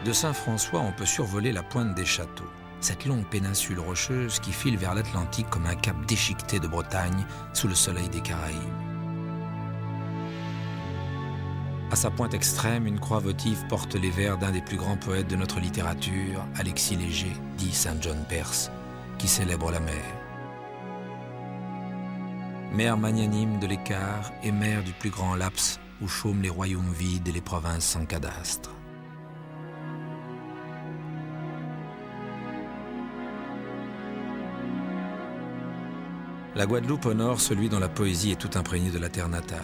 De Saint-François, on peut survoler la pointe des Châteaux, cette longue péninsule rocheuse qui file vers l'Atlantique comme un cap déchiqueté de Bretagne sous le soleil des Caraïbes. À sa pointe extrême, une croix votive porte les vers d'un des plus grands poètes de notre littérature, Alexis Léger, dit Saint John Perse, qui célèbre la mer. Mer magnanime de l'écart et mer du plus grand laps où chôment les royaumes vides et les provinces sans cadastre. La Guadeloupe au nord, celui dont la poésie est tout imprégnée de la terre natale.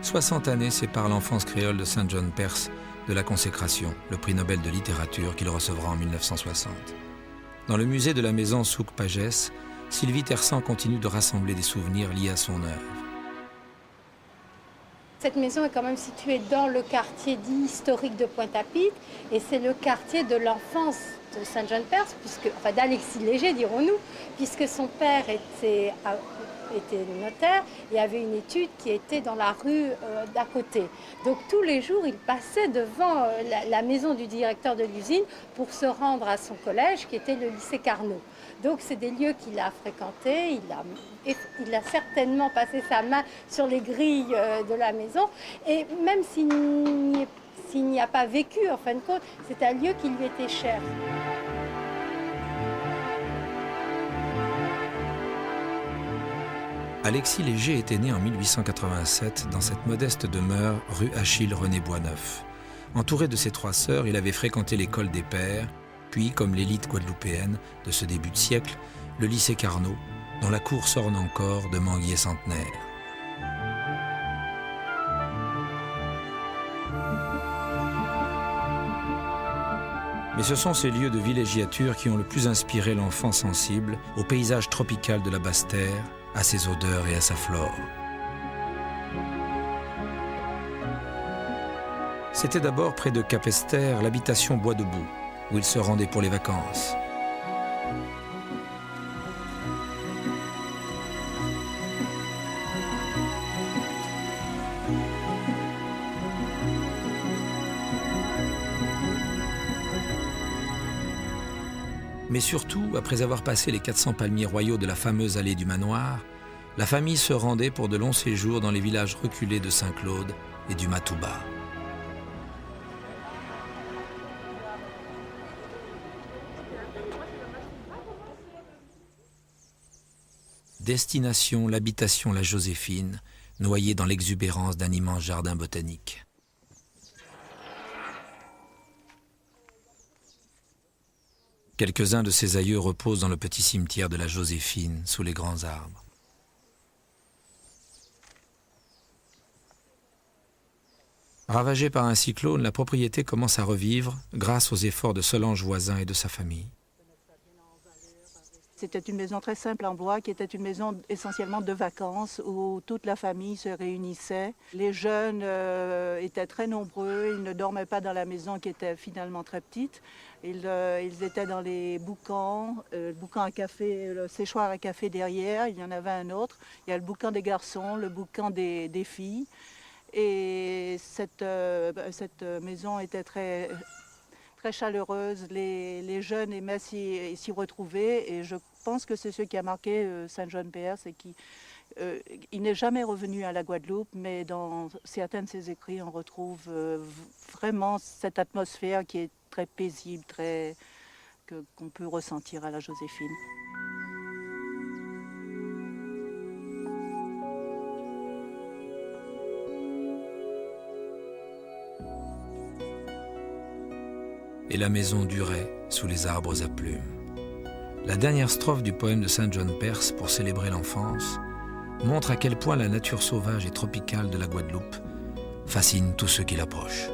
60 années séparent l'enfance créole de Saint John Perse de la consécration, le prix Nobel de littérature qu'il recevra en 1960. Dans le musée de la maison Souk Pagès, Sylvie Tersan continue de rassembler des souvenirs liés à son œuvre. Cette maison est quand même située dans le quartier dit historique de Pointe-à-Pitre et c'est le quartier de l'enfance de Saint John Perse, enfin d'Alexis Léger dirons-nous, puisque son père était notaire et avait une étude qui était dans la rue d'à côté. Donc tous les jours, il passait devant la maison du directeur de l'usine pour se rendre à son collège qui était le lycée Carnot. Donc c'est des lieux qu'il a fréquentés, il a certainement passé sa main sur les grilles de la maison et même s'il n'y a pas vécu en fin de compte, c'est un lieu qui lui était cher. Alexis Léger était né en 1887 dans cette modeste demeure rue Achille-René Boisneuf. Entouré de ses 3 sœurs, il avait fréquenté l'école des Pères, puis, comme l'élite guadeloupéenne de ce début de siècle, le lycée Carnot, dont la cour s'orne encore de manguiers centenaires. Mais ce sont ces lieux de villégiature qui ont le plus inspiré l'enfant sensible au paysage tropical de la Basse-Terre, à ses odeurs et à sa flore. C'était d'abord près de Capesterre l'habitation Bois debout, où il se rendait pour les vacances. Mais surtout, après avoir passé les 400 palmiers royaux de la fameuse allée du Manoir, la famille se rendait pour de longs séjours dans les villages reculés de Saint-Claude et du Matouba. Destination l'habitation La Joséphine, noyée dans l'exubérance d'un immense jardin botanique. Quelques-uns de ses aïeux reposent dans le petit cimetière de la Joséphine, sous les grands arbres. Ravagée par un cyclone, la propriété commence à revivre grâce aux efforts de Solange Voisin et de sa famille. C'était une maison très simple en bois, qui était une maison essentiellement de vacances où toute la famille se réunissait. Les jeunes étaient très nombreux, ils ne dormaient pas dans la maison qui était finalement très petite. Ils étaient dans les boucans, le boucan à café, le séchoir à café derrière, il y en avait un autre. Il y a le boucan des garçons, le boucan des filles. Et cette maison était très chaleureuse, les jeunes aimaient s'y retrouver et je pense que c'est ce qui a marqué Saint John Perse, c'est qu'il n'est jamais revenu à la Guadeloupe, mais dans certains de ses écrits on retrouve vraiment cette atmosphère qui est très paisible, qu'on peut ressentir à la Joséphine. Et la maison durait sous les arbres à plumes. La dernière strophe du poème de Saint John Perse pour célébrer l'enfance montre à quel point la nature sauvage et tropicale de la Guadeloupe fascine tous ceux qui l'approchent.